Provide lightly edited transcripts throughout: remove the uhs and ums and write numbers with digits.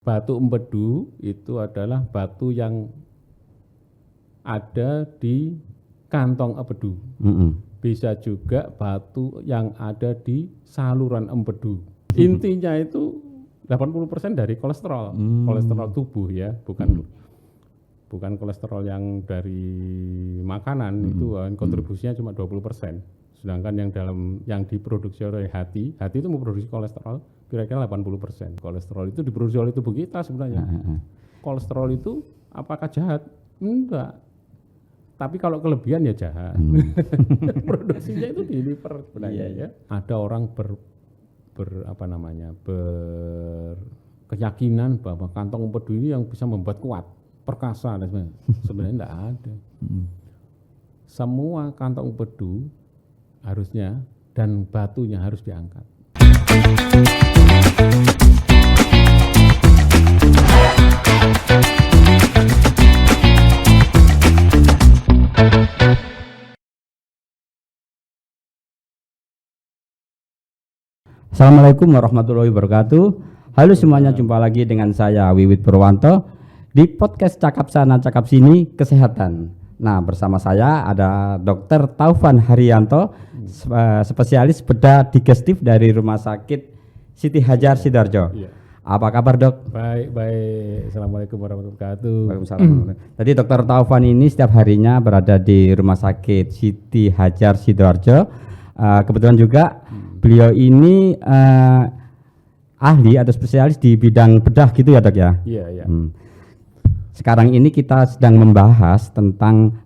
Batu empedu itu adalah batu yang ada di kantong empedu. Bisa juga batu yang ada di saluran empedu. Intinya itu 80% dari kolesterol, kolesterol tubuh ya, bukan kolesterol yang dari makanan. Itu kontribusinya cuma 20%. Sedangkan yang diproduksi oleh hati itu memproduksi kolesterol kira-kira 80%. Kolesterol itu diproduksi oleh tubuh kita sebenarnya. Kolesterol itu apakah jahat? Enggak. Tapi kalau kelebihan ya jahat. Produksinya itu di liver sebenarnya ya. Ada orang berkeyakinan bahwa kantong empedu ini yang bisa membuat kuat, perkasa dan sebagainya. Sebenarnya enggak ada. Semua kantong empedu harusnya dan batunya harus diangkat. Assalamualaikum warahmatullahi wabarakatuh. Halo semuanya, jumpa lagi dengan saya Wiwit Purwanto di podcast Cakap Sana Cakap Sini Kesehatan. Nah, bersama saya ada Dr. Taufan Haryanto, spesialis bedah digestif dari Rumah Sakit Siti Hajar Sidoarjo. Apa kabar, Dok? Baik. Assalamualaikum warahmatullahi wabarakatuh. Waalaikumsalam. Tadi Dr. Taufan ini setiap harinya berada di Rumah Sakit Siti Hajar Sidoarjo. Kebetulan juga beliau ini ahli atau spesialis di bidang bedah gitu ya, Dok ya? Iya. Sekarang ini kita sedang membahas tentang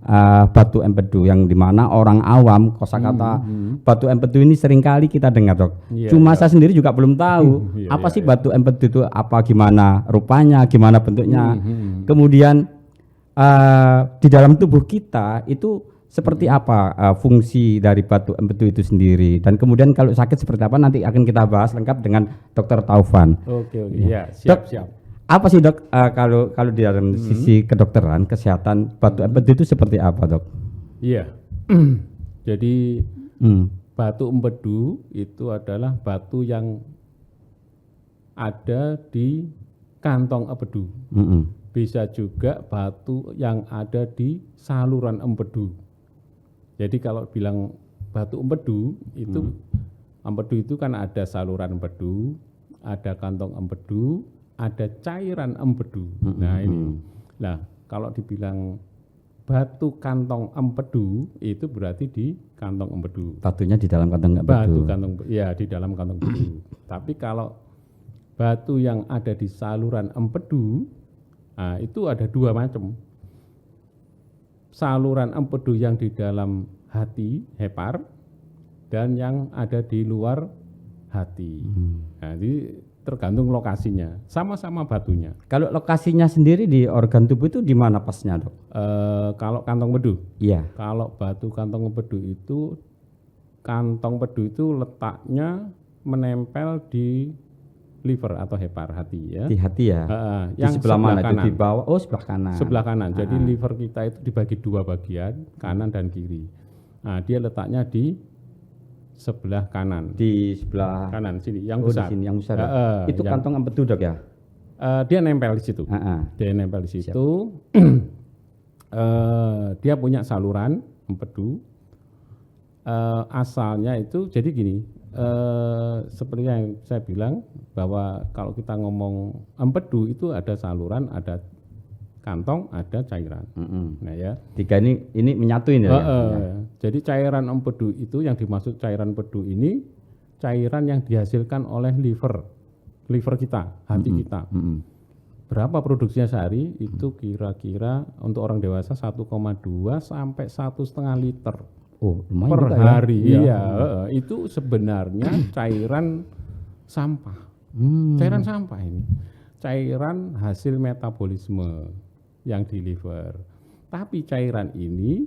batu empedu, yang dimana orang awam kosakata batu empedu ini seringkali kita dengar, Dok. Cuma saya sendiri juga belum tahu apa sih batu empedu itu, apa, gimana rupanya, gimana bentuknya. Kemudian di dalam tubuh kita itu seperti apa fungsi dari batu empedu itu sendiri, dan kemudian kalau sakit seperti apa nanti akan kita bahas lengkap dengan Dr. Taufan. Oke. Ya, siap. Apa sih, Dok, kalau di dalam sisi kedokteran kesehatan batu empedu itu seperti apa, Dok? Iya. Jadi batu empedu itu adalah batu yang ada di kantong empedu. Bisa juga batu yang ada di saluran empedu. Jadi kalau bilang batu empedu itu kan ada saluran empedu, ada kantong empedu, ada cairan empedu. Nah ini. Nah, kalau dibilang batu kantong empedu itu berarti di kantong empedu. Batunya di dalam kantong empedu. Di dalam kantong empedu. Tapi kalau batu yang ada di saluran empedu, itu ada dua macam. Saluran empedu yang di dalam hati, hepar, dan yang ada di luar hati. Nah, jadi tergantung lokasinya, sama-sama batunya. Kalau lokasinya sendiri di organ tubuh itu di mana pasnya, Dok? Kalau kantong empedu? Iya. Kalau batu kantong empedu itu, kantong empedu itu letaknya menempel di liver atau hepar hati ya. Di hati ya. Yang sebelah mana kanan. itu? Di bawah. Oh, sebelah kanan. Sebelah kanan. Jadi liver kita itu dibagi dua bagian, kanan dan kiri. Nah, dia letaknya di sebelah kanan. Di sebelah kanan sini, yang besar. Di sini yang besar. Itu kantong empedu, Dok ya? Dia nempel di situ. Dia nempel di situ. Dia punya saluran empedu. Asalnya itu jadi gini. Seperti yang saya bilang bahwa kalau kita ngomong empedu itu ada saluran, ada kantong, ada cairan. Nah ya. Tiga ini menyatuin ya. Jadi cairan empedu itu, yang dimaksud cairan empedu ini cairan yang dihasilkan oleh liver kita, hati kita. Berapa produksinya sehari? Itu kira-kira untuk orang dewasa 1,2 sampai 1,5 liter. Lumayan per juga hari. Ya? Iya, itu sebenarnya cairan sampah. Cairan sampah ini. Cairan hasil metabolisme yang di liver. Tapi cairan ini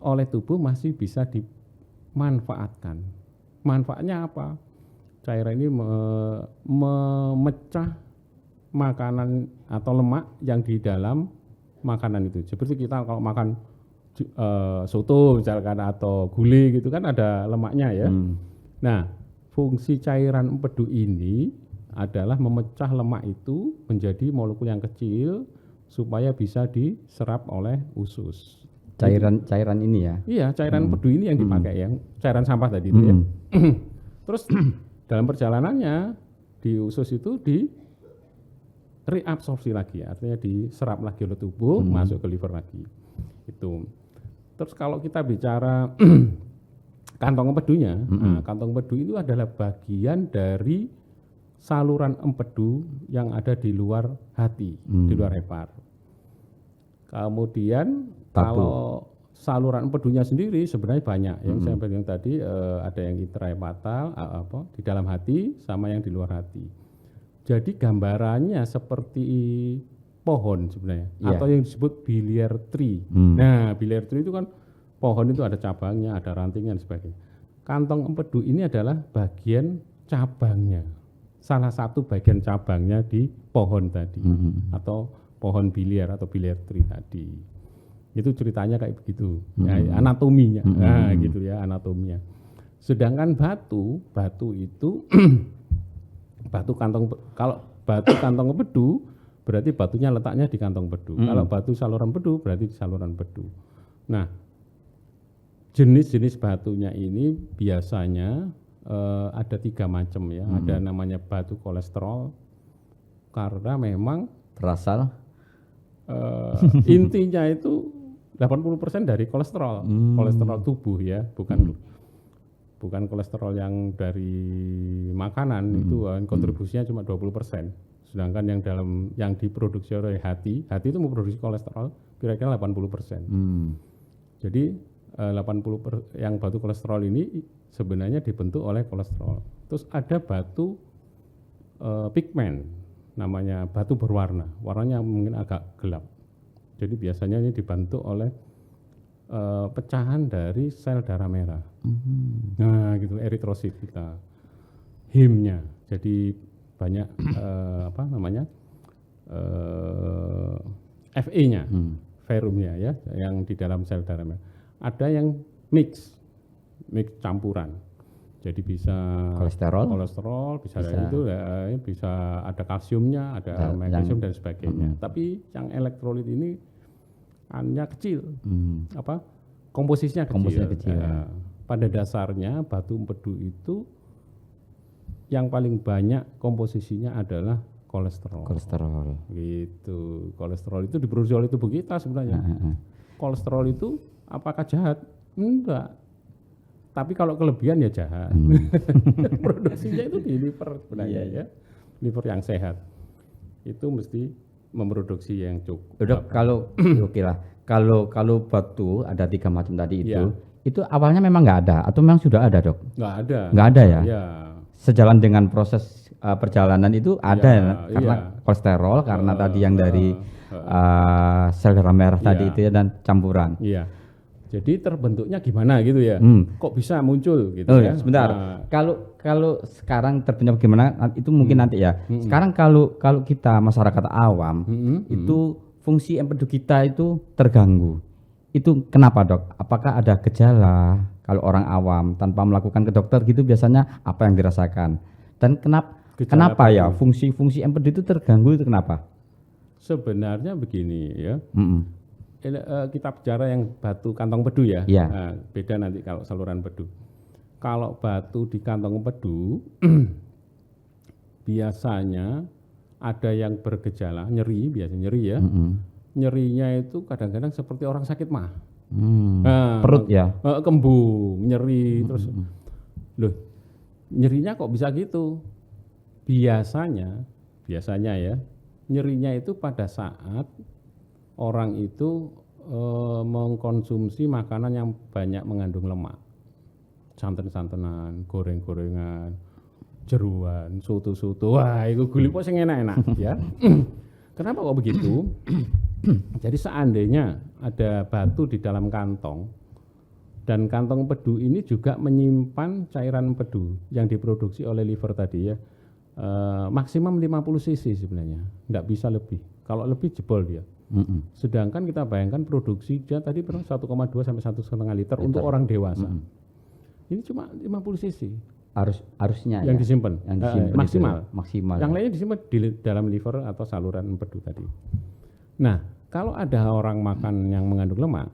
oleh tubuh masih bisa dimanfaatkan. Manfaatnya apa? Cairan ini memecah makanan atau lemak yang di dalam makanan itu. Seperti kita kalau makan soto misalkan atau gulai gitu kan ada lemaknya ya. Nah, fungsi cairan empedu ini adalah memecah lemak itu menjadi molekul yang kecil supaya bisa diserap oleh usus. Cairan ini ya. Iya, cairan empedu ini yang dipakai ya, cairan sampah tadi itu ya. Terus dalam perjalanannya di usus itu di reabsorpsi lagi, artinya diserap lagi oleh tubuh, masuk ke liver lagi. Itu. Terus kalau kita bicara kantong empedunya, nah, kantong empedu itu adalah bagian dari saluran empedu yang ada di luar hati, di luar hepar. Kemudian kalau saluran empedunya sendiri sebenarnya banyak. Yang saya bilang tadi ada yang intrahepatal, di dalam hati sama yang di luar hati. Jadi gambarannya seperti pohon sebenarnya, atau yang disebut biliar tree. Nah, biliar tree itu kan pohon itu ada cabangnya, ada rantingnya dan sebagainya. Kantong empedu ini adalah bagian cabangnya, salah satu bagian cabangnya di pohon tadi, atau pohon biliar atau biliar tree tadi. Itu ceritanya kayak begitu, anatominya, nah gitu ya anatominya. Sedangkan batu itu batu kantong, kalau batu kantong empedu berarti batunya letaknya di kantong empedu. Kalau batu saluran empedu berarti di saluran empedu. Nah, jenis-jenis batunya ini biasanya ada 3 macam ya. Ada namanya batu kolesterol karena memang Berasal intinya itu 80% dari kolesterol, kolesterol tubuh ya, bukan kolesterol yang dari makanan. Itu kontribusinya cuma 20%. Sedangkan yang diproduksi oleh hati itu memproduksi kolesterol kira-kira 80%. Jadi 80% yang batu kolesterol ini sebenarnya dibentuk oleh kolesterol. Terus ada batu pigmen, namanya batu berwarna, warnanya mungkin agak gelap. Jadi biasanya ini dibentuk oleh pecahan dari sel darah merah. Nah, gitu, eritrosit kita, hemnya. Jadi banyak Fe-nya, ferumnya ya, yang di dalam sel darah merah. Ada yang mix campuran. Jadi bisa kolesterol bisa itu ya, bisa ada kalsiumnya, ada magnesium dan sebagainya. Tapi yang elektrolit ini hanya kecil. Komposisinya kecil. Ya. Pada dasarnya batu empedu itu yang paling banyak komposisinya adalah kolesterol. Gitu. Kolesterol itu diproduksi oleh tubuh kita sebenarnya. Kolesterol itu apakah jahat? Enggak. Tapi kalau kelebihan ya jahat. Produksinya itu di liver sebenarnya ya. Liver yang sehat itu mesti memproduksi yang cukup. Dok, kalau batu ada 3 macam tadi itu awalnya memang nggak ada atau memang sudah ada, Dok? Nggak ada ya. Sejalan dengan proses perjalanan itu ada karena kolesterol, karena tadi yang dari sel darah merah tadi itu ya, dan campuran. Iya. Jadi terbentuknya gimana gitu ya? Kok bisa muncul gitu ya? Sebentar. Kalau sekarang terbentuk gimana itu mungkin nanti ya. Sekarang kalau kita masyarakat awam itu fungsi empedu kita itu terganggu. Itu kenapa, Dok? Apakah ada gejala kalau orang awam tanpa melakukan ke dokter gitu biasanya apa yang dirasakan? Dan kenapa ya fungsi empedu itu terganggu itu kenapa? Sebenarnya begini ya. Kita bicara yang batu kantong empedu ya. Nah, beda nanti kalau saluran empedu. Kalau batu di kantong empedu biasanya ada yang bergejala nyeri, biasanya nyeri ya. Nyerinya itu kadang-kadang seperti orang sakit mah. Perut ya. Kembung, nyeri terus. Loh, nyerinya kok bisa gitu? Biasanya ya, nyerinya itu pada saat orang itu mengkonsumsi makanan yang banyak mengandung lemak, santen-santenan, goreng-gorengan, jeruan, soto-soto, wah itu gulipok sing enak-enak ya. Kenapa kok begitu? Jadi seandainya ada batu di dalam kantong, dan kantong empedu ini juga menyimpan cairan empedu yang diproduksi oleh liver tadi ya, maksimum 50 cc sebenarnya, nggak bisa lebih. Kalau lebih jebol dia. Sedangkan kita bayangkan produksi dia tadi 1,2 sampai 1,5 liter untuk orang dewasa. Ini cuma 50 cc. harusnya yang ya? disimpan, Yang disimpan maksimal. itu, maksimal. Yang lainnya disimpan di dalam liver atau saluran empedu tadi. Nah, kalau ada orang makan yang mengandung lemak,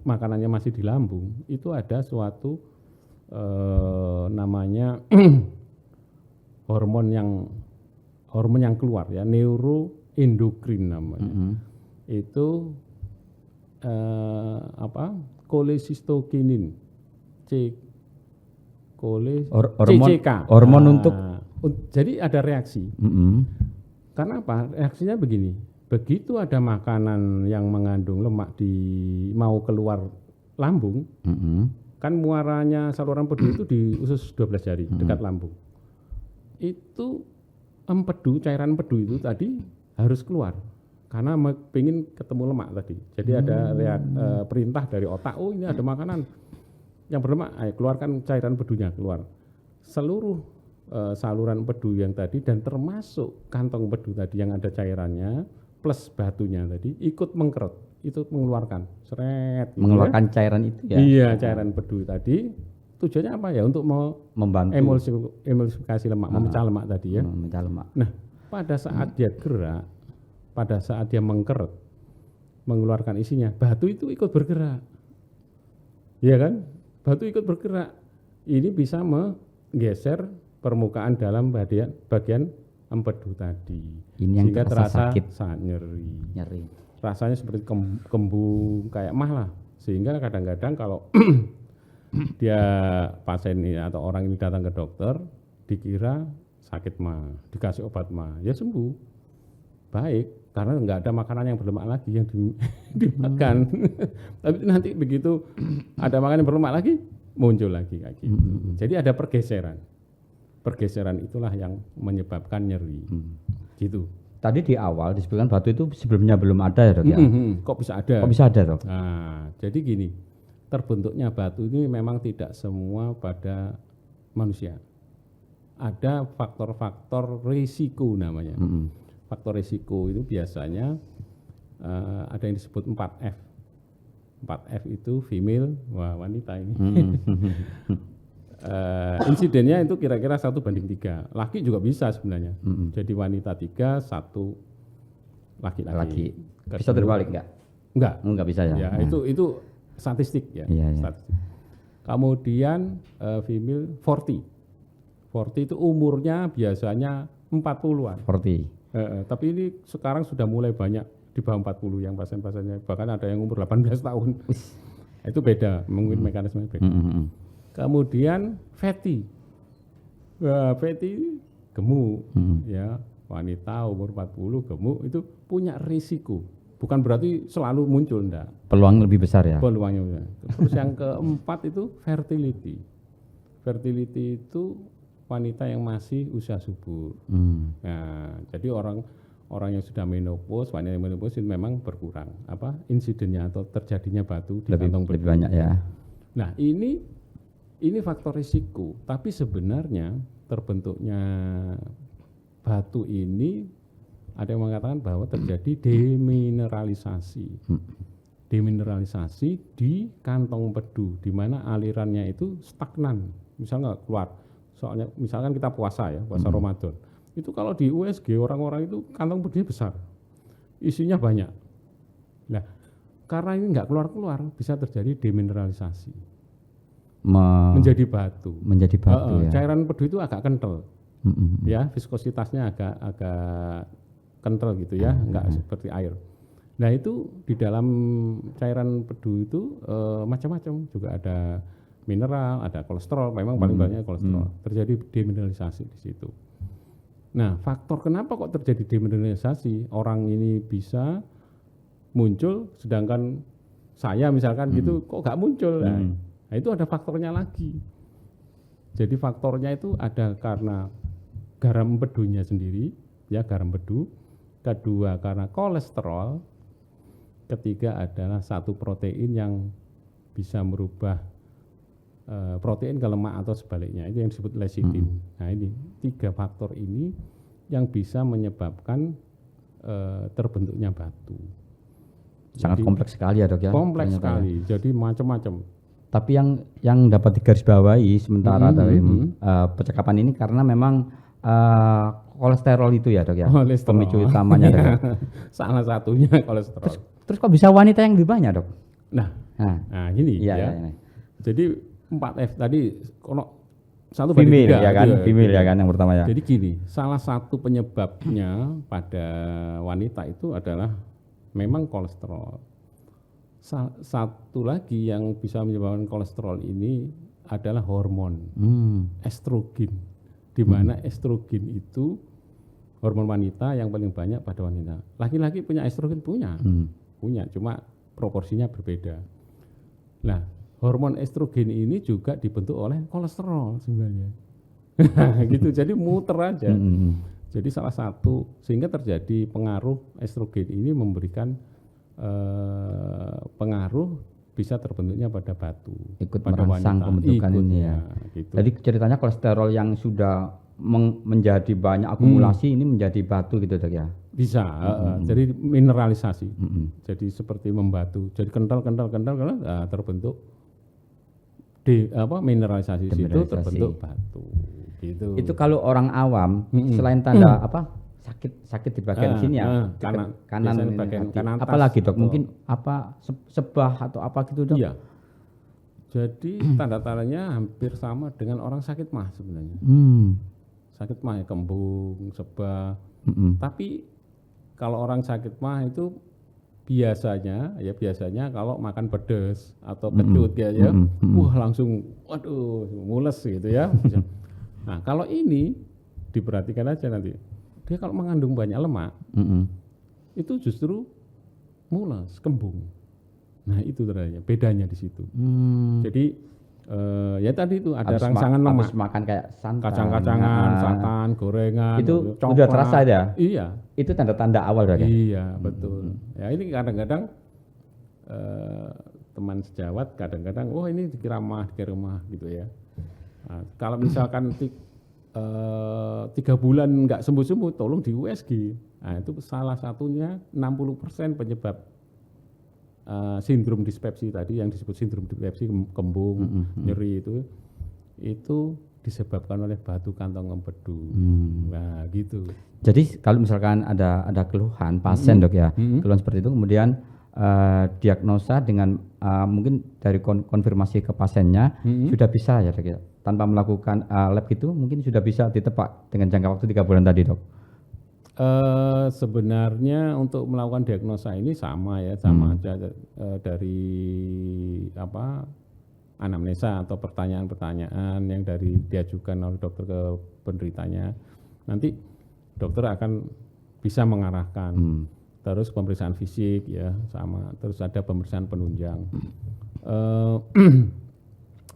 makanannya masih di lambung, itu ada suatu namanya hormon yang keluar ya, neuroendokrin namanya. Itu kolesistokinin, CCK. Hormon untuk jadi ada reaksi. Karena apa? Reaksinya begini. Begitu ada makanan yang mengandung lemak mau keluar lambung, kan muaranya saluran empedu itu di usus 12 jari dekat lambung. Itu cairan empedu itu tadi harus keluar karena pengen ketemu lemak tadi. Jadi ada perintah dari otak, oh ini ada makanan yang berlemak, ayo keluarkan cairan empedunya keluar. Seluruh saluran empedu yang tadi dan termasuk kantong empedu tadi yang ada cairannya plus batunya tadi ikut mengkerut, itu mengeluarkan seret gitu mengeluarkan cairan itu ya. Iya, cairan empedu tadi tujuannya apa ya? Untuk membantu emulsifikasi lemak, memecah lemak tadi ya. Memecah lemak. Nah, pada saat dia gerak, pada saat dia mengkerut, mengeluarkan isinya, batu itu ikut bergerak. Iya kan? Batu ikut bergerak. Ini bisa menggeser permukaan dalam bagian empedu tadi. Ini yang sehingga terasa sakit, saat nyeri. Rasanya seperti kembung kayak mah lah. Sehingga kadang-kadang kalau dia pasien ini atau orang ini datang ke dokter, dikira sakit mah, dikasih obat mah, ya sembuh, baik, karena nggak ada makanan yang berlemak lagi yang dimakan. Tapi nanti begitu ada makanan yang berlemak lagi, muncul lagi kayak gitu. Jadi ada pergeseran itulah yang menyebabkan nyeri, gitu. Tadi di awal disebutkan batu itu sebelumnya belum ada ya dok ya? Kok bisa ada? Kok bisa ada dok? Nah, jadi gini, terbentuknya batu ini memang tidak semua pada manusia. Ada faktor-faktor risiko namanya. Faktor risiko itu biasanya ada yang disebut 4F. 4F itu female, wanita ini. Insidennya itu kira-kira 1:3. Laki juga bisa sebenarnya. Jadi wanita 3, 1 laki-laki. Bisa terbalik enggak? Enggak bisa ya. Ya, itu statistik ya. Statistik. Kemudian female 40. 40 itu umurnya biasanya 40-an. 40. Tapi ini sekarang sudah mulai banyak di bawah 40 yang pasien-pasiennya, bahkan ada yang umur 18 tahun. Itu beda, mungkin mekanisme beda. Kemudian fatty. Fatty gemuk ya, wanita umur 40 gemuk itu punya risiko. Bukan berarti selalu muncul, enggak. Peluang lebih besar ya. Peluangnya. Terus yang keempat itu fertility. Fertility itu wanita yang masih usia subur. Nah, jadi orang yang sudah menopause, wanita yang menopause itu memang berkurang insidennya atau terjadinya batu di kantong lebih banyak ya. Nah, ini faktor risiko, tapi sebenarnya terbentuknya batu ini ada yang mengatakan bahwa terjadi demineralisasi. Demineralisasi di kantong empedu, di mana alirannya itu stagnan, misalnya nggak keluar. Soalnya misalkan kita puasa ya, puasa Ramadan, itu kalau di USG orang-orang itu kantong empedunya besar, isinya banyak. Nah, karena ini nggak keluar-keluar, bisa terjadi demineralisasi. Menjadi batu ya. Cairan empedu itu agak kental, ya, viskositasnya agak kental gitu ya, enggak seperti air. Nah, itu di dalam cairan empedu itu macam-macam, juga ada mineral, ada kolesterol, memang paling banyak kolesterol. Terjadi demineralisasi di situ. Nah, faktor kenapa kok terjadi demineralisasi? Orang ini bisa muncul, sedangkan saya misalkan gitu kok nggak muncul. Nah, itu ada faktornya lagi. Jadi faktornya itu ada karena garam empedunya sendiri, ya, garam empedu. Kedua karena kolesterol. Ketiga adalah satu protein yang bisa merubah protein ke lemak atau sebaliknya, itu yang disebut lecithin. Nah, ini 3 faktor ini yang bisa menyebabkan terbentuknya batu. Sangat kompleks sekali ya dok ya. Kompleks sekali, jadi macam-macam. Tapi yang dapat digarisbawahi sementara dari percakapan ini karena memang kolesterol itu ya dok ya, pemicu utamanya dok. Salah satunya kolesterol. Terus kok bisa wanita yang lebih banyak dok? Nah gini ya. Jadi 4F tadi kono satu female banding 3 ya kan, gitu female ya kan yang pertama ya. Jadi gini, salah satu penyebabnya pada wanita itu adalah memang kolesterol. Satu lagi yang bisa menyebabkan kolesterol ini adalah hormon estrogen, di mana estrogen itu hormon wanita yang paling banyak pada wanita. Laki-laki punya estrogen punya, cuma proporsinya berbeda. Nah, hormon estrogen ini juga dibentuk oleh kolesterol sebenarnya. Gitu, jadi muter aja. Jadi salah satu sehingga terjadi pengaruh estrogen ini memberikan pengaruh bisa terbentuknya pada batu. Ikut pada merangsang wanita. pembentukan ini ya. Gitu. Jadi ceritanya kolesterol yang sudah menjadi banyak akumulasi ini menjadi batu gitu dok ya. Bisa, jadi mineralisasi. Jadi seperti membatu. Jadi kental terbentuk mineralisasi situ terbentuk batu. Gitu. Itu kalau orang awam selain tanda sakit di bagian sini ya, kanan bagian kanan atas. Apalagi dok, mungkin sebah atau apa gitu dok? Iya. Jadi tanda-tandanya hampir sama dengan orang sakit mah sebenarnya. Sakit mah ya kembung, sebah. Tapi kalau orang sakit mah itu biasanya kalau makan pedas atau kecut wah langsung waduh mules gitu ya. Nah, kalau ini diperhatikan aja nanti. Dia kalau mengandung banyak lemak, itu justru mules, kembung. Nah, itu ternyata bedanya di situ. Jadi ya tadi itu ada rangsangan lemak. Habis makan kayak santan, kacang-kacangan, santan, gorengan, itu coklat. udah terasa ya? Iya. Itu tanda-tanda awal dok ya? Iya, betul. Ya ini kadang-kadang teman sejawat kadang-kadang, ini dikira mah gitu ya. Nah, kalau misalkan 3 bulan nggak sembuh-sembuh, tolong di USG. Nah, itu salah satunya 60% penyebab sindrom dispepsi tadi yang disebut sindrom dispepsi, kembung, nyeri itu disebabkan oleh batu kantong empedu. Nah, gitu. Jadi kalau misalkan ada keluhan pasien dok ya, keluhan seperti itu kemudian diagnosa dengan mungkin dari konfirmasi ke pasiennya sudah bisa ya dok ya, tanpa melakukan lab itu mungkin sudah bisa ditebak dengan jangka waktu 3 bulan tadi dok. Sebenarnya untuk melakukan diagnosa ini sama aja dari anamnesa atau pertanyaan-pertanyaan yang diajukan oleh dokter ke penderitanya. Nanti dokter akan bisa mengarahkan. Terus pemeriksaan fisik ya sama. Terus ada pemeriksaan penunjang.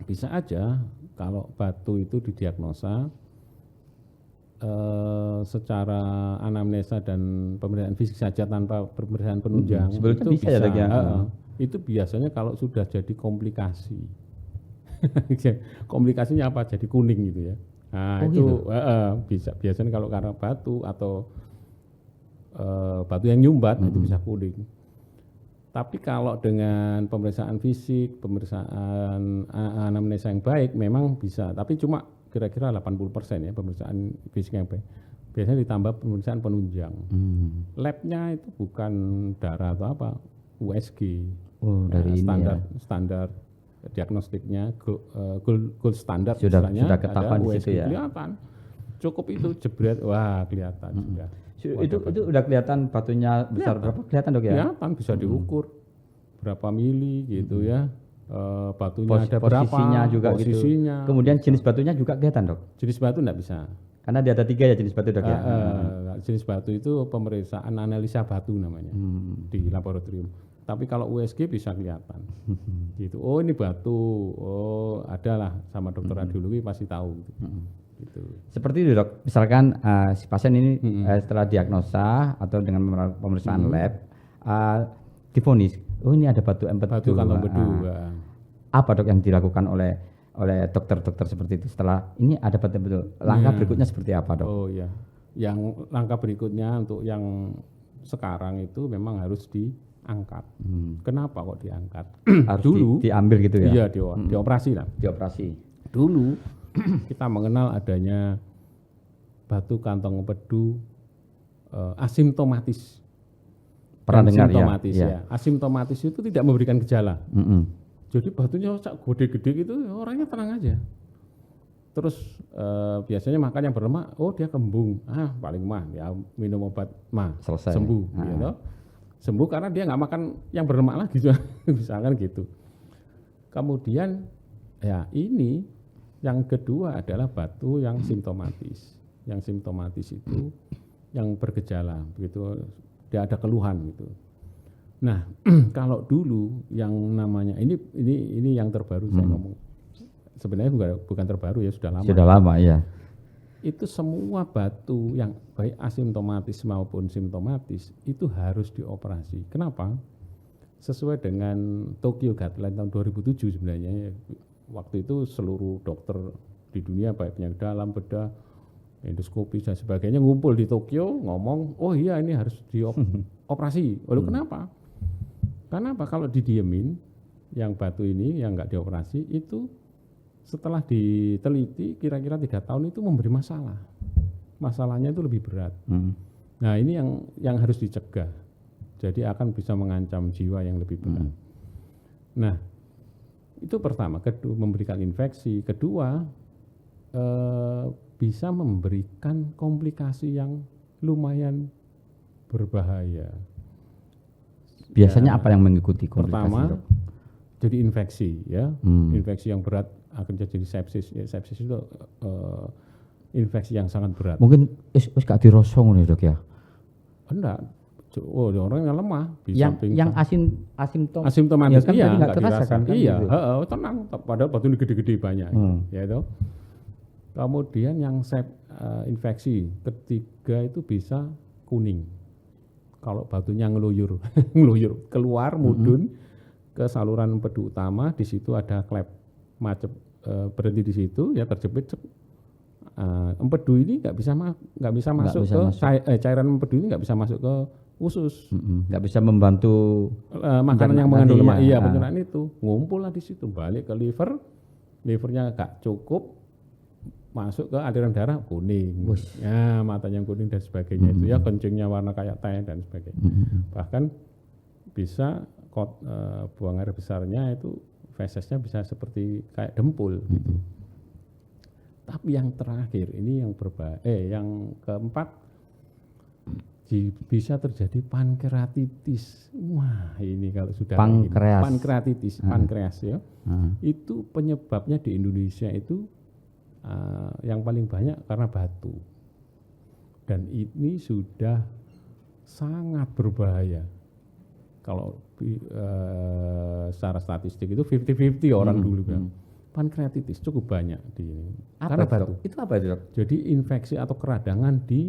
Bisa aja kalau batu itu didiagnosa secara anamnesa dan pemeriksaan fisik saja tanpa pemeriksaan penunjang. Itu bisa ya dok ya? Itu biasanya kalau sudah jadi komplikasi. Komplikasinya apa? Jadi kuning gitu ya. Nah itu bisa biasanya kalau karena batu atau batu yang nyumbat itu bisa kuning. Tapi kalau dengan pemeriksaan fisik, pemeriksaan anamnesa yang baik memang bisa. Tapi cuma kira-kira 80% ya pemeriksaan fisik yang baik. Biasanya ditambah pemeriksaan penunjang. Labnya itu bukan darah atau apa, USG. Dari standar diagnostiknya gold standar sudah ketahuan di situ ya. Kelihatan. Cukup itu jebret, wah kelihatan sudah. Itu udah kelihatan batunya besar berapa? Kelihatan dok ya? Kelihatan, bisa diukur berapa mili gitu ya. Batunya ada berapa, posisinya juga posisinya. Gitu. Kemudian jenis batunya juga kelihatan dok? Jenis batu enggak bisa. Karena dia ada 3 ya jenis batu dok ya? Jenis batu itu pemeriksaan analisa batu namanya di laboratorium. Tapi kalau USG bisa kelihatan. Gitu. Oh ini batu, adalah sama dokter radiologi pasti tahu. Gitu. Seperti itu dok, misalkan si pasien ini setelah diagnosa atau dengan pemeriksaan lab divonis, ini ada batu empedu. Batu kantong empedu. Apa dok yang dilakukan oleh dokter-dokter seperti itu setelah ini ada batu empedu? Langkah berikutnya seperti apa dok? Oh iya, yang langkah berikutnya untuk yang sekarang itu memang harus angkat. Kenapa kok diangkat? Harus Dulu diambil gitu ya. Iya, dioperasi lah. Dioperasi. Dulu kita mengenal adanya batu kantong empedu asimptomatis. Pernah dengar Simptomatis ya. ya. Asimptomatis itu tidak memberikan gejala. Jadi batunya gede-gede gitu, orangnya tenang aja. Terus biasanya makan yang berlemak, oh dia kembung, paling mah ya minum obat selesai, sembuh, gitu. Sembuh karena dia nggak makan yang berlemak lagi, misalkan gitu. Kemudian ya ini yang kedua adalah batu yang simptomatis. Yang simptomatis itu yang bergejala, begitu dia ada keluhan gitu. Nah, kalau dulu yang namanya ini yang terbaru saya ngomong. Sebenarnya bukan terbaru ya, sudah lama. Sudah lama ya. Itu semua batu yang baik asimptomatis maupun simptomatis itu harus dioperasi. Kenapa? Sesuai dengan Tokyo Guideline tahun 2007 sebenarnya. Waktu itu seluruh dokter di dunia baik penyakit dalam, bedah, endoskopi dan sebagainya ngumpul di Tokyo ngomong, oh iya ini harus dioperasi. Lalu kenapa? Karena apa? Kalau didiemin yang batu ini yang nggak dioperasi itu setelah diteliti kira-kira 3 tahun itu memberi masalah. Masalahnya itu lebih berat. Nah ini yang harus dicegah. Jadi akan bisa mengancam jiwa yang lebih berat. Nah itu pertama. Kedua memberikan infeksi. Kedua bisa memberikan komplikasi yang lumayan berbahaya. Biasanya apa yang mengikuti komplikasi? Pertama jadi infeksi ya. Infeksi yang berat akan jadi sepsis. Ya, sepsis itu infeksi yang sangat berat. Mungkin wis gak dirasa ngono Dok ya. Enggak. Oh, orang yang lemah bisa yang asimptomatis ya kan iya enggak terasa kan iya, gitu. Tenang padahal batu ini gede-gede banyak ya itu. Kemudian yang infeksi ketiga itu bisa kuning. Kalau batunya ngeluyur keluar mudun ke saluran empedu utama, di situ ada klep macet berhenti di situ ya terjepit. Empedu ini nggak bisa masuk ke cairan empedu ini nggak bisa masuk ke usus, nggak bisa membantu makanan yang mengandung lemak pencernaan itu ngumpul lah di situ, balik ke livernya nggak cukup, masuk ke aliran darah kuning, ya matanya kuning dan sebagainya itu ya, kencingnya warna kayak teh dan sebagainya, bahkan bisa buang air besarnya itu fesesnya bisa seperti kayak dempul gitu. Tapi yang terakhir ini yang yang keempat bisa terjadi pankreatitis. Wah, ini kalau sudah pankreas ya. Itu penyebabnya di Indonesia itu yang paling banyak karena batu. Dan ini sudah sangat berbahaya. Kalau secara statistik itu 50-50 orang dulu kan. Pankreatitis cukup banyak di ini. Karena batu. Itu apa itu? Jadi infeksi atau keradangan di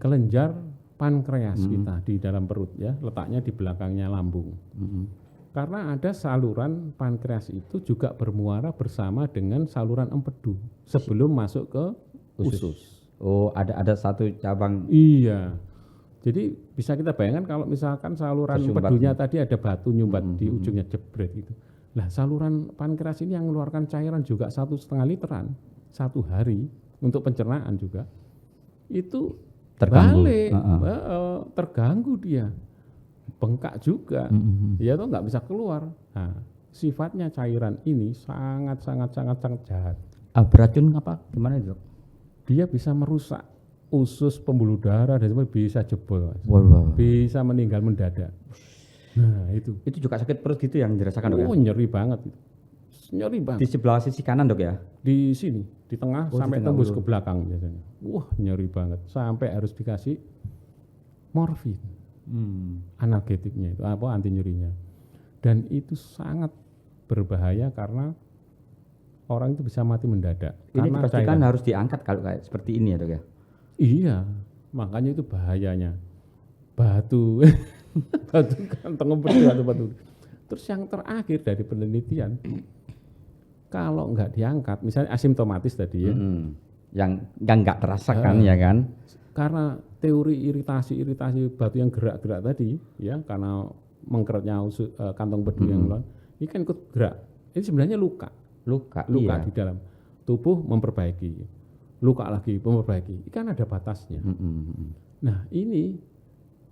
kelenjar pankreas kita di dalam perut ya, letaknya di belakangnya lambung. Karena ada saluran pankreas itu juga bermuara bersama dengan saluran empedu sebelum masuk ke usus. Oh, ada satu cabang. Iya. Jadi bisa kita bayangkan kalau misalkan saluran empedunya tadi ada batu nyumbat di ujungnya jebret gitu. Nah, saluran pankreas ini yang mengeluarkan cairan juga 1,5 literan 1 hari untuk pencernaan juga. Itu terganggu, terganggu dia, bengkak juga, dia tuh nggak bisa keluar. Nah, sifatnya cairan ini sangat jahat. Beracun apa? Gimana itu? Dia bisa merusak usus, pembuluh darah, dan semua bisa jebol, bisa meninggal mendadak. Nah itu juga sakit perut gitu yang dirasakan Dok ya? Nyeri banget itu. Nyeri banget. Di sebelah sisi kanan Dok ya? Di sini, di tengah sampai tembus ke belakang biasanya. Wah, nyeri banget. Sampai harus dikasih morfin. Analgetiknya itu apa, anti nyerinya. Dan itu sangat berbahaya karena orang itu bisa mati mendadak. Ini dipastikan harus diangkat kalau kayak seperti ini ya Dok ya? Iya, makanya itu bahayanya. Batu kantong empedu atau batu. Terus yang terakhir dari penelitian, kalau nggak diangkat, misalnya asimptomatis tadi ya, yang nggak terasa kan ya kan, karena teori iritasi batu yang gerak-gerak tadi, ya, karena mengkeretnya kantong bedu yang lon, ini kan ikut gerak. Ini sebenarnya luka iya. Di dalam tubuh memperbaiki, luka lagi memperbaiki. Ini kan ada batasnya. Nah ini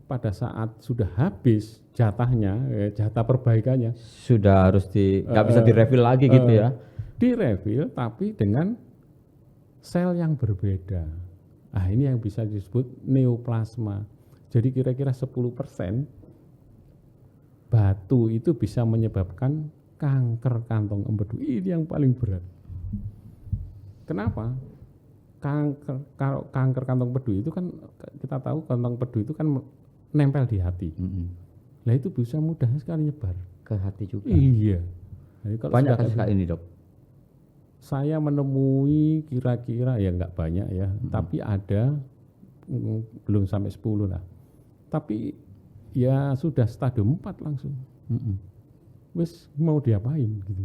pada saat sudah habis jatahnya, jatah perbaikannya, sudah harus nggak bisa direfill lagi gitu ya? Direfill tapi dengan sel yang berbeda. Nah ini yang bisa disebut neoplasma. Jadi kira-kira 10% batu itu bisa menyebabkan kanker kantong empedu. Ini yang paling berat. Kenapa? Kanker kantong empedu itu kan kita tahu kantong empedu itu kan nempel di hati. Nah itu bisa mudah sekali nyebar ke hati juga. Iya. Jadi kalau banyak kasus kayak ini, Dok. Saya menemui kira-kira ya nggak banyak ya, tapi ada belum sampai 10 lah. Tapi ya sudah stadium 4 langsung. Wes mau diapain gitu.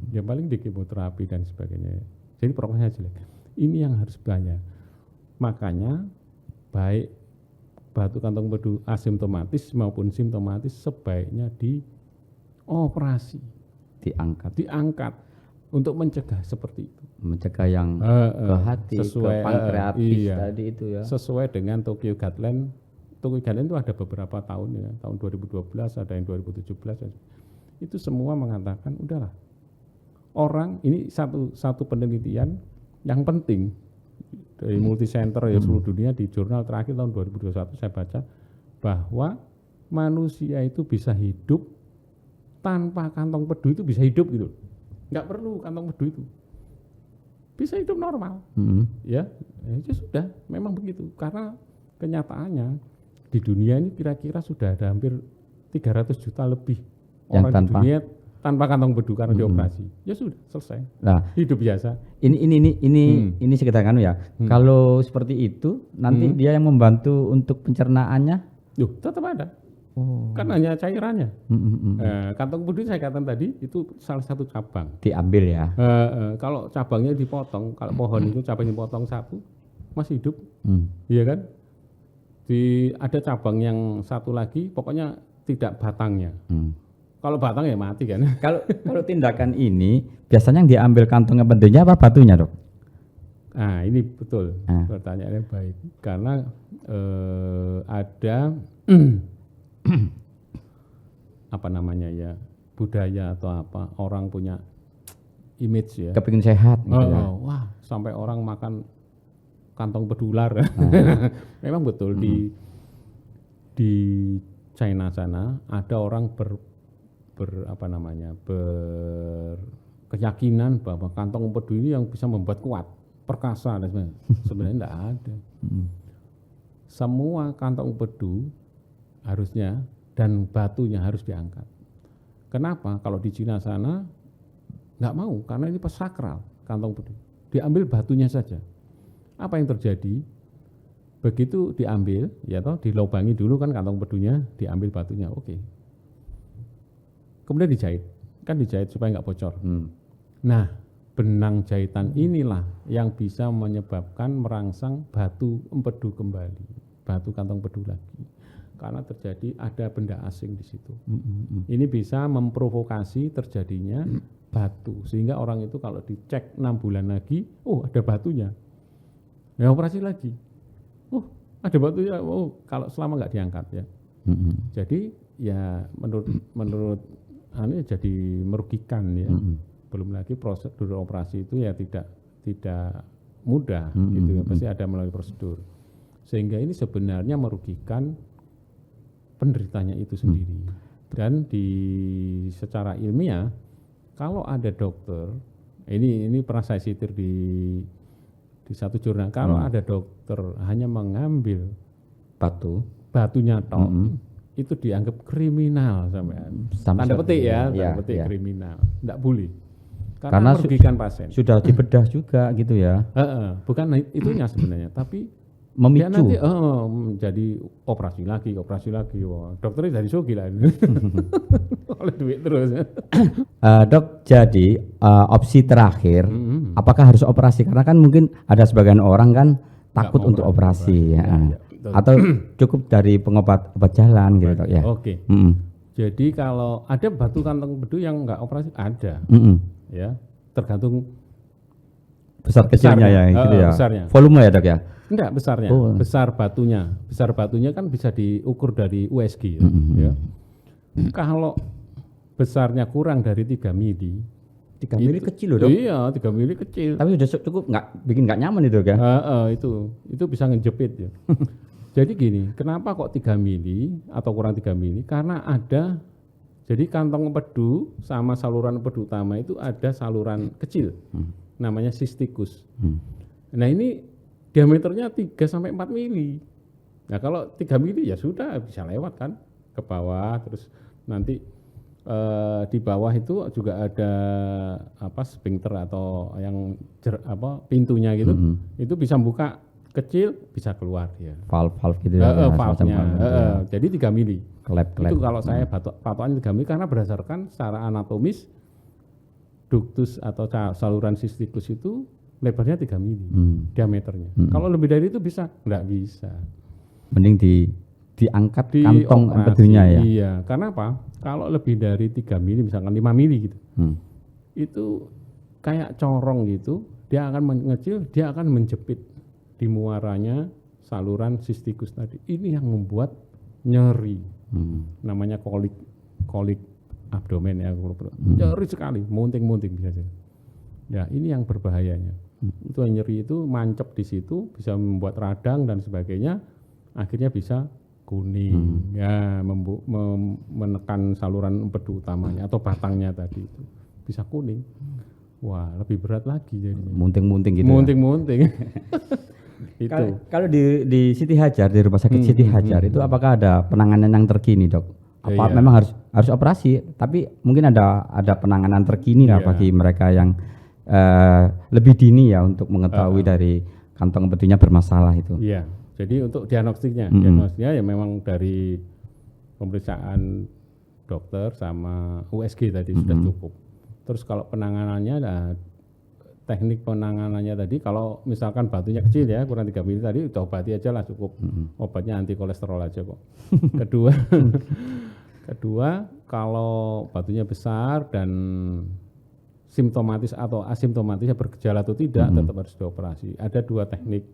Ya paling di kemoterapi dan sebagainya. Jadi prognosnya jelek. Ini yang harus banyak. Makanya baik batu kantong empedu asimptomatis maupun simptomatis sebaiknya dioperasi, diangkat untuk mencegah seperti itu. Mencegah yang ke hati, sesuai, ke pankreatis tadi itu ya. Sesuai dengan Tokyo Guideline. Tokyo Guideline itu ada beberapa tahun ya, tahun 2012 ada yang 2017. Itu semua mengatakan udahlah. Orang ini satu penelitian yang penting dari multicenter ya seluruh dunia di jurnal terakhir tahun 2021 saya baca bahwa manusia itu bisa hidup tanpa kantong empedu itu bisa hidup gitu. Nggak perlu kantong empedu itu. Bisa hidup normal. Ya sudah, memang begitu. Karena kenyataannya di dunia ini kira-kira sudah ada hampir 300 juta lebih orang di dunia tanpa kantong empedu karena dioperasi. Ya sudah, selesai. Nah, hidup biasa. Ini sekitar kan ya. Kalau seperti itu nanti dia yang membantu untuk pencernaannya? Tetap ada. Kan hanya cairannya. Kantong empedu saya katakan tadi itu salah satu cabang. Diambil ya. Kalau cabangnya dipotong, kalau pohon itu cabangnya dipotong satu masih hidup. Iya kan? Ada cabang yang satu lagi pokoknya tidak batangnya. Kalau batang ya mati kan. Kalau tindakan ini biasanya yang diambil kantong empedunya apa batunya, Dok? Nah ini betul pertanyaannya baik karena ada apa namanya ya budaya atau apa orang punya image ya. Kepingin sehat. Gitu ya. Wah sampai orang makan kantong bedular. Memang betul di China sana ada orang berkeyakinan bahwa kantong empedu ini yang bisa membuat kuat, perkasa dan sebagainya. Sebenarnya tidak ada. Semua kantong empedu harusnya dan batunya harus diangkat. Kenapa? Kalau di Cina sana nggak mau karena ini sakral kantong empedu. Diambil batunya saja. Apa yang terjadi? Begitu diambil, ya toh dilobangi dulu kan kantong empedunya, diambil batunya, oke. Kemudian dijahit supaya nggak bocor. Nah, benang jahitan inilah yang bisa menyebabkan merangsang batu empedu kembali, batu kantong empedu lagi, karena terjadi ada benda asing di situ. Ini bisa memprovokasi terjadinya batu, sehingga orang itu kalau dicek 6 bulan lagi, ada batunya, ya operasi lagi, ada batunya, kalau selama nggak diangkat ya. Jadi ya menurut ini jadi merugikan ya. Belum lagi prosedur operasi itu ya tidak mudah gitu ya, pasti ada melalui prosedur. Sehingga ini sebenarnya merugikan penderitanya itu sendiri. Dan secara ilmiah kalau ada dokter, ini pernah saya sitir di satu jurnal, kalau ada dokter hanya mengambil batunya tok, itu dianggap kriminal tanda petik ya, tanda petik kriminal, tidak boleh karena merugikan pasien. Sudah dibedah juga gitu ya. Bukan itunya sebenarnya, tapi memicu. Dia nanti jadi operasi lagi. Wah, dokternya dari sogi lah oleh duit terus. Dok, jadi opsi terakhir, apakah harus operasi? Karena kan mungkin ada sebagian orang kan takut untuk operasi ya. Ya, Atau cukup dari obat jalan gitu dok ya. Oke. Jadi kalau ada batu kantong empedu yang enggak operasi ada. Ya, tergantung besar kecilnya ya gitu ya. Besarnya. Volume ya dok ya. Enggak besarnya, besar batunya. Besar batunya kan bisa diukur dari USG ya. Kalau besarnya kurang dari 3 mili, 3 mili kecil loh dok. Iya, 3 mili kecil. Tapi sudah cukup bikin nggak nyaman itu kan? Itu bisa ngejepit ya. Jadi gini, kenapa kok 3 mili atau kurang 3 mili? Karena ada, jadi kantong empedu sama saluran empedu utama itu ada saluran kecil, namanya sistikus. Nah ini diameternya 3 sampai 4 mili. Nah kalau 3 mili ya sudah bisa lewat kan ke bawah, terus nanti di bawah itu juga ada sphincter atau yang pintunya gitu, itu bisa buka kecil bisa keluar ya. Valve gitu ya. Valve-nya. Jadi 3 mili. Klep. Itu kalau saya patokannya 3 mili karena berdasarkan secara anatomis ductus atau saluran sistikus itu lebarnya 3 mili diameternya. Kalau lebih dari itu bisa? Enggak bisa. Mending diangkat kantong empedunya ya. Iya, karena apa? Kalau lebih dari 3 mili misalkan 5 mili gitu. Itu kayak corong gitu, dia akan mengecil, dia akan menjepit di muaranya saluran sistikus tadi. Ini yang membuat nyeri. Namanya kolik abdomen ya. Nyeri sekali, munting-munting biasanya. Ya, ini yang berbahayanya. Itu nyeri itu mancep di situ, bisa membuat radang dan sebagainya, akhirnya bisa kuning. Ya, menekan saluran empedu utamanya atau batangnya tadi itu. Bisa kuning. Wah, lebih berat lagi jadinya. Munting-munting gitu. Munting-munting. Itu. Kalau di Siti Hajar, di Rumah Sakit Siti Hajar itu apakah ada penanganan yang terkini dok? Apa memang harus operasi? Tapi mungkin ada penanganan terkini lah bagi mereka yang lebih dini ya untuk mengetahui dari kantong empedunya bermasalah itu. Iya. Jadi untuk diagnostiknya ya memang dari pemeriksaan dokter sama USG tadi sudah cukup. Terus kalau penanganannya teknik penanganannya tadi kalau misalkan batunya kecil ya kurang 3 mili tadi obati aja lah cukup. Obatnya anti kolesterol aja kok. Kedua kalau batunya besar dan simptomatis atau asimptomatis bergejala atau tidak tetap harus dioperasi. Ada 2 teknik.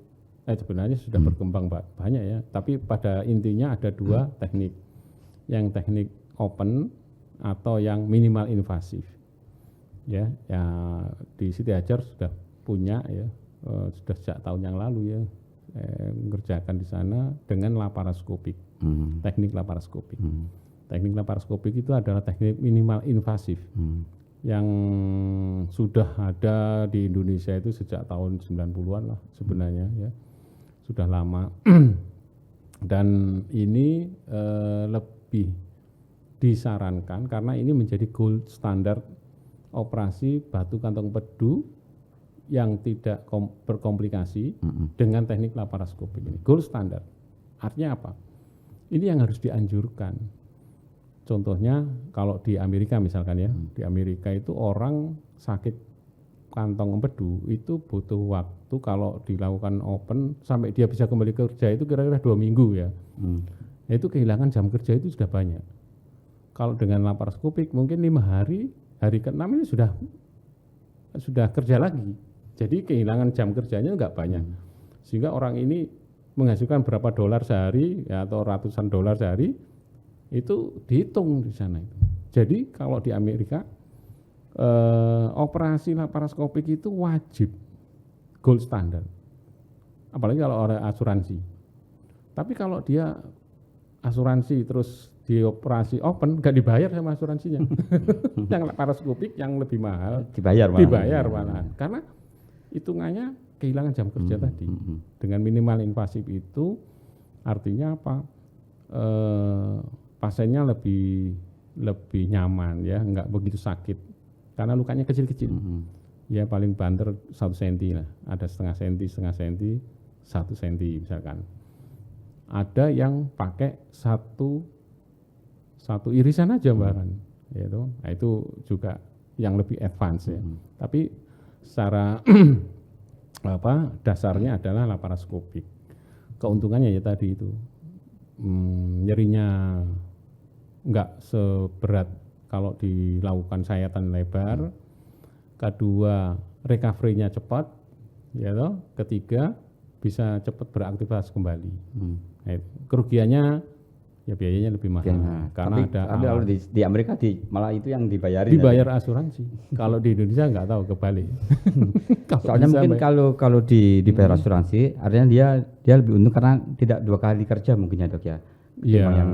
Sebenarnya sudah berkembang banyak ya, tapi pada intinya ada 2 teknik. Yang teknik open atau yang minimal invasif. Ya di Siti Hajar sudah punya ya, sudah sejak tahun yang lalu ya, mengerjakan di sana dengan laparoskopik, teknik laparoskopik. Teknik laparoskopik itu adalah teknik minimal invasif yang sudah ada di Indonesia itu sejak tahun 90-an lah sebenarnya ya, sudah lama. Dan ini lebih disarankan karena ini menjadi gold standar operasi batu kantong empedu yang tidak berkomplikasi dengan teknik laparoskopik ini. Gold standar. Artinya apa? Ini yang harus dianjurkan. Contohnya kalau di Amerika misalkan ya, di Amerika itu orang sakit kantong empedu itu butuh waktu kalau dilakukan open sampai dia bisa kembali kerja itu kira-kira 2 minggu ya. Itu kehilangan jam kerja itu sudah banyak. Kalau dengan laparoskopik mungkin 5 hari, hari ke-6 ini sudah kerja lagi. Jadi kehilangan jam kerjanya enggak banyak. Sehingga orang ini menghasilkan berapa dolar sehari ya, atau ratusan dolar sehari itu dihitung di sana itu. Jadi kalau di Amerika operasi laparoskopik itu wajib, gold standard. Apalagi kalau orang asuransi. Tapi kalau dia asuransi terus dioperasi open gak dibayar sama asuransinya. Yang laparoskopik yang lebih mahal dibayar malah. Karena hitungannya kehilangan jam kerja tadi. Dengan minimal invasif itu artinya apa? Pasiennya lebih nyaman ya, enggak begitu sakit. Karena lukanya kecil-kecil. Ya paling banter 1 cm lah. Ada setengah senti, 1 cm misalkan. Ada yang pakai satu irisan aja bahkan, yaitu, nah itu juga yang lebih advance ya. Tapi secara dasarnya adalah laparoskopik. Keuntungannya ya tadi itu nyerinya enggak seberat kalau dilakukan sayatan lebar. Kedua, recovery-nya cepat, ya toh. Ketiga, bisa cepat beraktivitas kembali. Nah, kerugiannya ya biayanya lebih mahal karena tapi kalau di Amerika malah itu yang dibayarin. Dibayar asuransi. Kalau di Indonesia nggak tahu kebalik. Soalnya mungkin kalau dibayar asuransi, artinya dia lebih untung karena tidak 2 kali kerja mungkin ya dok ya. Iya.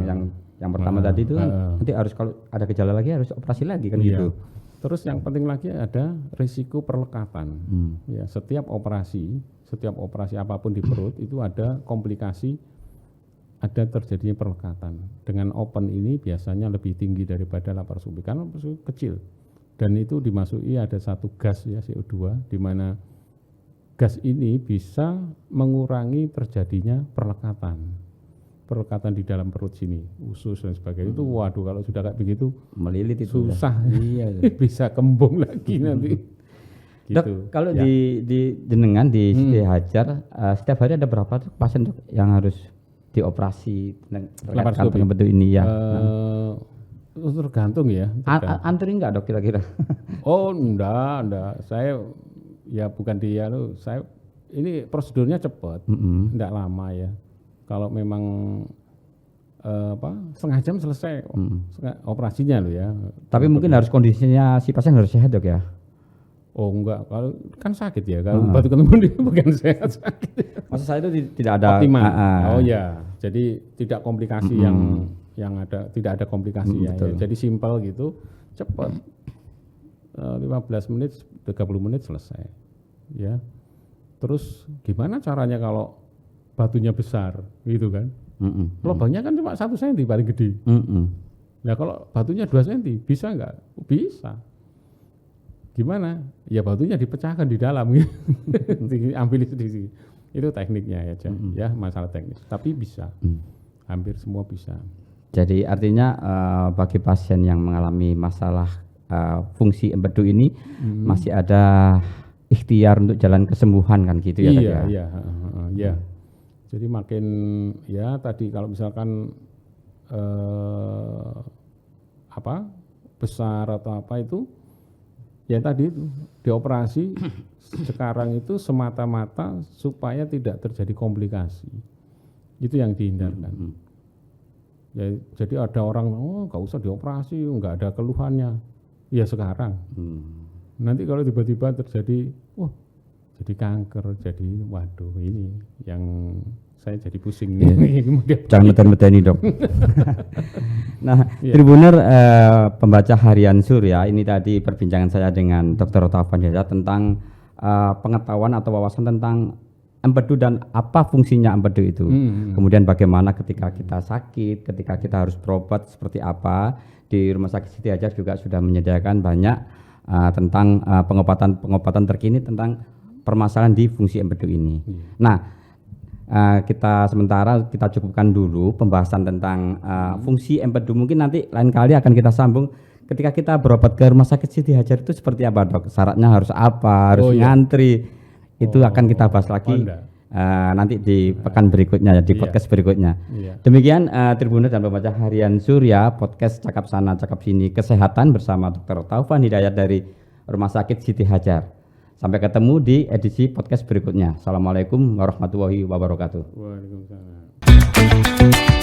Yang pertama tadi itu nanti harus kalau ada gejala lagi harus operasi lagi kan gitu. Terus yang penting lagi ada risiko perlekatan. Ya, setiap operasi apapun di perut itu ada komplikasi, ada terjadinya perlekatan. Dengan open ini biasanya lebih tinggi daripada laparoskopik karena laparoskopik kecil. Dan itu dimasuki ada satu gas ya CO2 di mana gas ini bisa mengurangi terjadinya perlekatan di dalam perut sini, usus dan sebagainya. Itu waduh kalau sudah kayak begitu melilit itu susah. Iya, bisa kembung lagi nanti. Gitu. Dok, kalau di jenengan di Siti Hajar setiap hari ada berapa tuh pasien dok yang harus dioperasi terkait empedu ini ya? Tergantung ya. Antri enggak dok kira-kira? Oh enggak. Saya ya bukan dia loh. Saya ini prosedurnya cepat, enggak lama ya. Kalau memang setengah jam selesai operasinya loh ya. Tapi mungkin harus kondisinya si pasien harus sehat dok ya? Oh enggak, kalau kan sakit ya. Kalau batu ketemu dia bukan sehat, sakit. Maksud saya itu tidak ada optimal. Oh ya, jadi tidak komplikasi yang ada, tidak ada komplikasi ya. Jadi simpel gitu, cepat. 15 menit, 30 menit selesai. Ya. Terus gimana caranya kalau batunya besar gitu kan? Lubangnya kan cuma 1 cm paling gede. Nah kalau batunya 2 cm bisa enggak? Bisa. Gimana? Ya batunya dipecahkan di dalam gitu. Ambil itu di sini. Itu tekniknya ya, ya masalah teknis. Tapi bisa. Hampir semua bisa. Jadi artinya bagi pasien yang mengalami masalah fungsi empedu ini masih ada ikhtiar untuk jalan kesembuhan kan gitu ya? Iya. Jadi makin ya tadi kalau misalkan besar atau apa itu ya tadi itu dioperasi sekarang itu semata-mata supaya tidak terjadi komplikasi. Itu yang dihindarkan. Ya, jadi ada orang nggak usah dioperasi, nggak ada keluhannya. Ya sekarang. Nanti kalau tiba-tiba terjadi, jadi kanker, jadi waduh ini yang saya jadi pusing. Jangan meten-meteni dok. Nah, Tribuner pembaca harian Surya, ini tadi perbincangan saya dengan Dr. Otavan tentang pengetahuan atau wawasan tentang empedu dan apa fungsinya empedu itu. Kemudian bagaimana ketika kita sakit, ketika kita harus berobat seperti apa. Di Rumah Sakit Siti Hajar juga sudah menyediakan banyak tentang pengobatan terkini tentang permasalahan di fungsi empedu ini. Nah, kita cukupkan dulu pembahasan tentang fungsi empedu. Mungkin nanti lain kali akan kita sambung ketika kita berobat ke Rumah Sakit Siti Hajar itu seperti apa dok? Syaratnya harus apa? Harus ngantri? Itu akan kita bahas lagi nanti di pekan berikutnya, di podcast berikutnya. Demikian Tribuner dan pembaca harian Surya, podcast Cakap Sana Cakap Sini Kesehatan bersama Dr. Taufan Hidayat dari Rumah Sakit Siti Hajar. Sampai ketemu di edisi podcast berikutnya. Assalamualaikum warahmatullahi wabarakatuh. Waalaikumsalam.